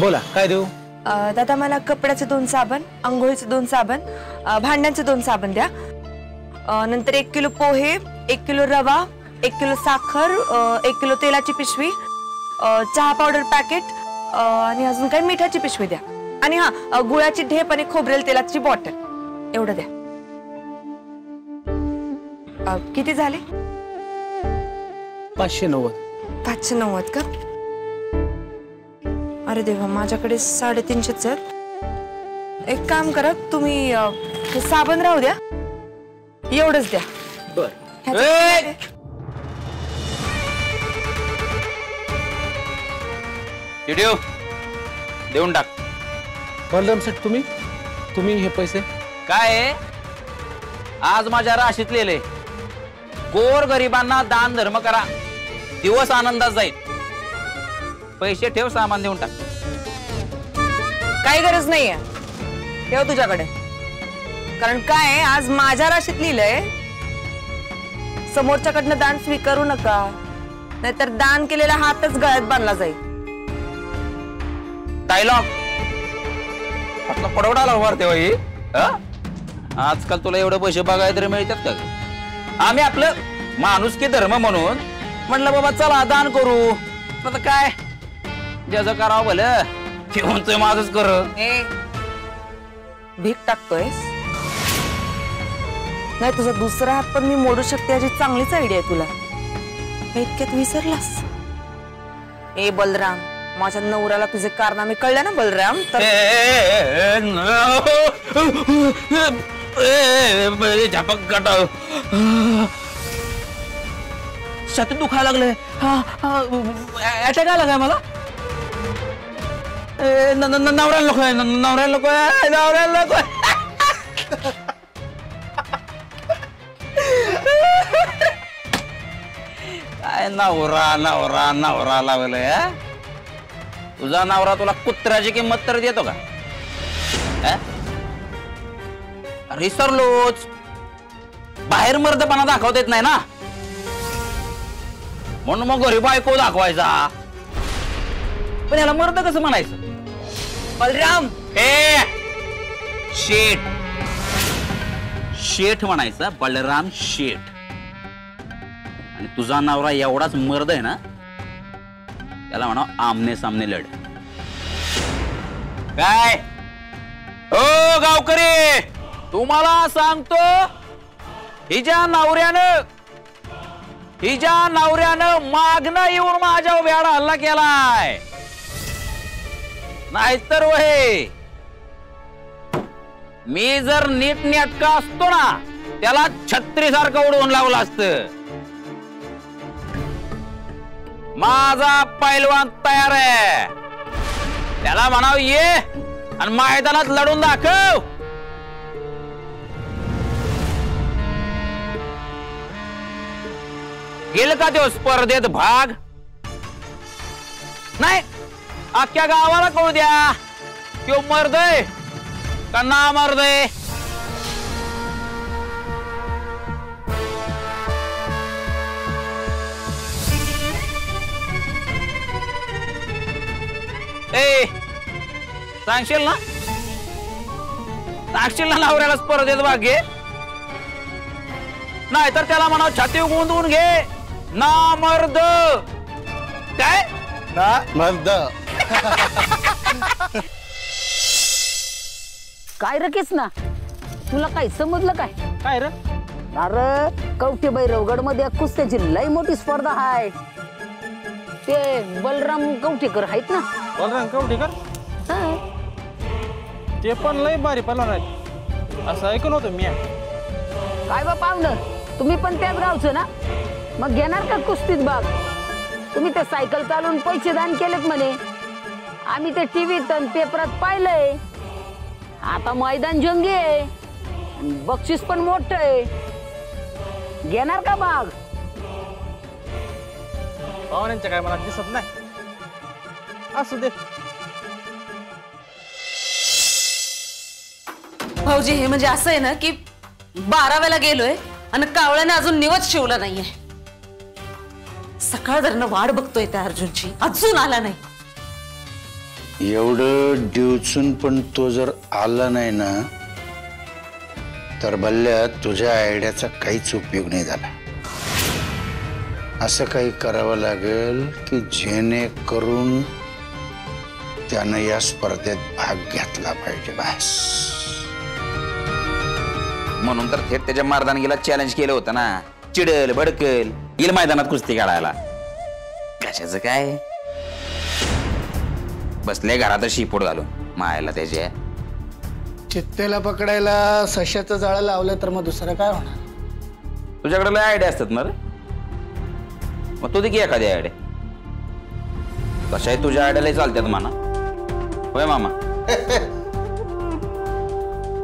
बोला काय देऊ? दादा मला कपड्याचे 2 साबण, अंघोळीचे 2 साबण, भांड्यांचे 2 साबण द्या. नंतर 1 किलो पोहे, 1 किलो रवा, 1 किलो साखर, 1 किलो तेलाची पिशवी, चहा पावडर पॅकेट आणि अजून काही मिठाची पिशवी द्या. आणि हा गुळाची ढेप आणि खोबरेल तेलाची बॉटल एवढं द्या. किती झाले? 590. 590 का? अरे देवा, माझ्याकडे 350 आहेत. एक काम करा तुम्ही, हे साबण राहू द्या, एवढंच द्या. बर. देऊन टाक. बलराम सेठ तुम्ही हे पैसे काय आज माझ्या राशीत लिहिले, गोर गरिबांना दान धर्म करा, दिवस आनंदात जाईल. पैसे ठेव, सामान देऊन टाक. काही गरज नाहीये, ठेव तुझ्याकडे. कारण काय आज माझ्या राशीत लिहिलंय, समोरच्याकडनं दान स्वीकारू नका, नाहीतर दान केलेला हातच गळ्यात बांधला जाईल. डायलॉग आपला पडवडाला उभारते बाई. आजकाल तुला एवढे पैसे बघायला तरी मिळतात का? आम्ही आपलं माणुसकी धर्म म्हणून म्हटलं बाबा चला दान करू. आता काय ज्याचं करावं भलं ते म्हणतोय माझंच कर. भीक टाकतोयस? नाही, तुझा दुसरा हात पण मी मोडू शकते याची चांगलीच आयडिया आहे तुला. इतक्यात विसरलास? ए बलराम, माझ्या नवऱ्याला तुझे कारनामे कळले ना बलराम, तर झापक काटाव, छातीत दुखायला लागले. अटॅक आला काय मला? नवऱ्याला नको, नवऱ्याला नको, नवऱ्याला नको. काय नवरा नवरा नवरा लावलंय? तुझा नवरा तुला कुत्र्याची किंमत तर देतो का? अरे सरलोच, बाहेर मर्दपणा दाखवता येत नाही ना, म्हणून मग घरी बायको दाखवायचा. पण याला मर्द कसं म्हणायचं? बलराम शेठ, शेठ म्हणायचं, बलराम शेठ. आणि तुझा नवरा एवढाच मर्द आहे ना, त्याला म्हणा आमने सामने लढ. काय ओ गावकरी, तुम्हाला सांगतो, हिच्या नवऱ्यानं मागणं येऊन माझ्या वेळा हल्ला केलाय. नाहीतर वय मी जर नीट नेटका असतो ना, त्याला छत्रीसारखं उडवून लावलं असतं. माझा पैलवान तयार आहे, त्याला म्हणाव ये आणि मैदानात लढून दाखव. गेल का तो स्पर्धेत भाग? नाही, अख्ख्या गावाला कळू द्या तो मर्द आहे का ना मर्द आहे. सांगशील ना, नवऱ्याला स्पर्धेत भाग घे, नाही तर त्याला म्हणा छाती गुंतवून घे ना मर्द. काय ना मर्द? काय रकेस ना, तुला काय समजलं काय? काय रे? अरे कवठे भैरवगड मध्ये कुस्त्याची लई मोठी स्पर्धा आहे. ते बलराम कवठेकर आहेत ना. बलराम कवठेकर? ते पण लई भारी पलवान आहेत असं ऐकून होतं मी. काय बा पाहुणं, तुम्ही पण त्याच गावचं ना, मग घेणार का कुस्तीत भाग? तुम्ही ते सायकल चालवून पैसे दान केलेत म्हणे, आम्ही ते टीव्हीत आणि पेपरात पाहिलंय. आता मैदान जंगी आहे, बक्षीस पण मोठं आहे, घेणार का भाग? पाहुण्यांच्या काय मला दिसत नाही, असू दे. भाऊजी, हे म्हणजे असं आहे ना की 12व्याला गेलोय आणि कावळ्याने अजून निवच शिवला नाहीये. सकाळ धरणं वाट बघतोय त्या अर्जुनची, अजून आला नाही. एवढं डिवचून पण तो जर आला नाही ना तर बल्ल्या तुझ्या आयडियाचा काहीच उपयोग नाही झाला. असं काही करावं लागेल की जेणेकरून त्यानं या स्पर्धेत भाग घेतला पाहिजे. बस म्हणून तर थेट त्याच्या मर्दानगीला चॅलेंज केलं होतं ना. चिडल भडकल येईल मैदानात कुस्ती काढायला. कशाचं काय बसले घरात शिपूट घालून मायाला त्याच्या. चित्तेला पकडायला सश्याचं जाळं लावलं तर मग दुसरं काय होणार? तुझ्याकडे लय आयडिया असतात ना रे. मग तू दे की एखादी आयडिया. कशाही तुझ्या आयडियाला चालतात म्हणा. होय मामा.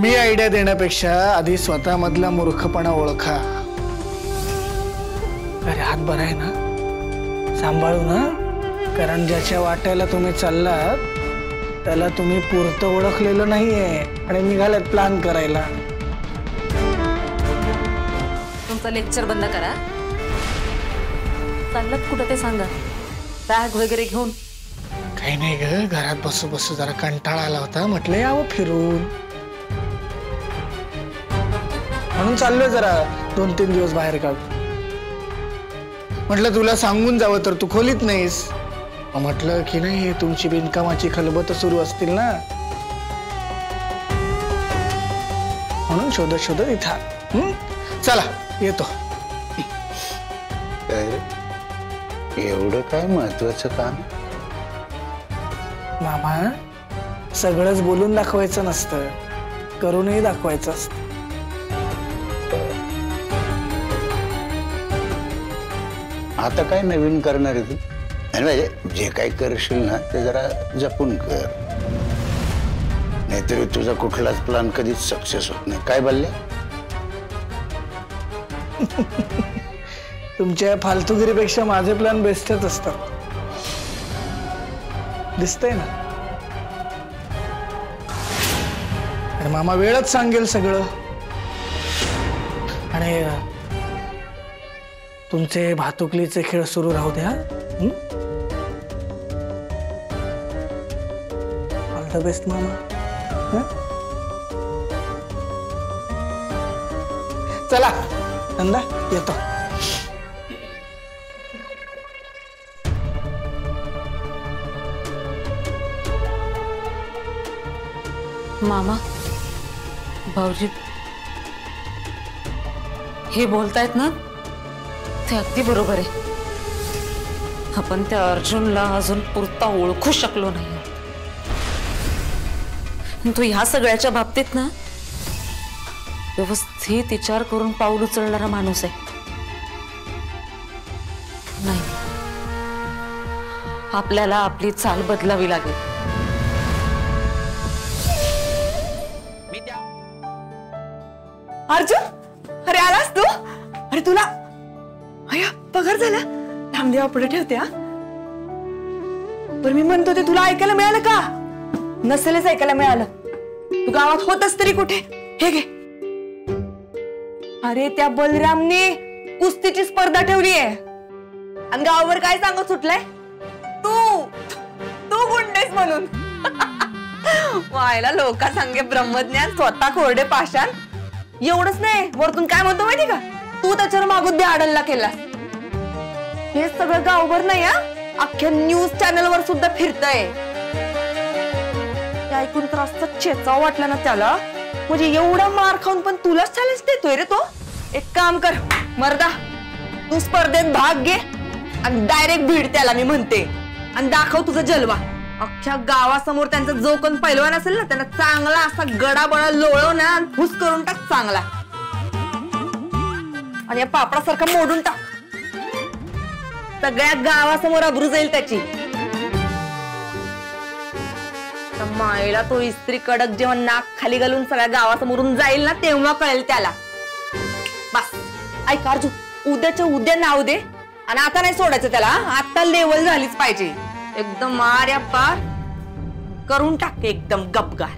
मी आयडिया देण्यापेक्षा आधी स्वतः मधला मूर्खपणा ओळखा. अरे हात बरा आहे ना? सांभाळू ना. कारण ज्याच्या वाट्याला तुम्ही चाललात त्याला तुम्ही पुरतं ओळखलेलं नाहीये आणि निघालात प्लॅन करायला. तुमचं लेक्चर बंद करा. चाललं कुठं ते सांगा. बॅग वगैरे घेऊन. काही नाही ग, घरात बसू बसू जरा कंटाळा आला होता, म्हटलं यावं फिरून, म्हणून चाललोय जरा 2-3 दिवस बाहेर काढ. म्हटलं तुला सांगून जावं तर तू खोलीत नाहीस. म्हटलं की नाही तुमची बिनकामाची खलबत सुरू असतील ना, म्हणून शोधत शोधत इथं. चला येतो. एवढं काय महत्वाचं काम? मामा, सगळंच बोलून दाखवायचं नसतं, करूनही दाखवायचं असतं. आता काय नवीन करणार आहे तू? म्हणजे जे काही करशील ना ते जरा जपून कर, नाहीतरी तुझा कुठलाच प्लॅन कधीच सक्सेस होत नाही. काय बोलले? तुमच्या फालतूगिरीपेक्षा माझे प्लॅन बेस्टच असतात, दिसतंय ना. आणि मामा वेळच सांगेल सगळं. आणि तुमचे भातुकलीचे खेळ सुरू राहू द्या. ऑल द बेस्ट मामा. चला नंदा येतो. मामा, भाऊजी हे बोलतायत ना ते अगदी बरोबर आहे. आपण त्या अर्जुनला अजून पुरता ओळखू शकलो नाही. तो ह्या सगळ्याच्या बाबतीत ना व्यवस्थित विचार करून पाऊल उचलणारा माणूस आहे. नाही, आपल्याला आपली चाल बदलावी लागेल. अर्जुन, अरे आलास तू? अरे तुला अया पगार झाला? थांब देवा पुढे ठेवते. हा पण मी म्हणतो ते तुला ऐकायला मिळालं का? नसेलच ऐकायला मिळालं. तू गावात होतस तरी कुठे? हे घे. अरे त्या बलरामने कुस्तीची स्पर्धा ठेवली आहे आणि गावावर काय सांगत सुटलंय? तू गुंडेस म्हणून. व्हायला लोका सांगे ब्रह्मज्ञान, स्वतः कोरडे पाषाण. एवढंच नाही, वरतून काय म्हणतो माहिती का? तू त्याच्यावर मागून द्या आडल्ला केला. हे सगळं गावभर नाही, अख्ख्या न्यूज चॅनलवर सुद्धा फिरतय. ऐकून तर असं चेचाव वाटलं ना त्याला. म्हणजे एवढा मार खाऊन पण तुलाच चॅलेंज देतोय रे तो. एक काम कर मर्दा, तू स्पर्धेत भाग घे आणि डायरेक्ट भीड त्याला मी म्हणते आणि दाखव तुझा जलवा. अख्ख्या गावासमोर त्यांचा जो कोण पैलवान असेल ना त्यांना चांगला असा गडाबडा लोळव ना आणि फुस करून टाक चांगला. आणि या पापडासारखा मोडून टाक. सगळ्या गावासमोर अब्रू जाईल त्याची. मायला तो इस्त्री कडक जेव्हा नाक खाली घालून सगळ्या गावासमोरून जाईल ना तेव्हा कळेल त्याला. बस ऐक अर्जुन, उद्याच्या उद्या नाव दे आणि आता नाही सोडायचं त्याला. आता लेवल झालीच पाहिजे एकदम. मार्या पार करून टाक एकदम गपगार.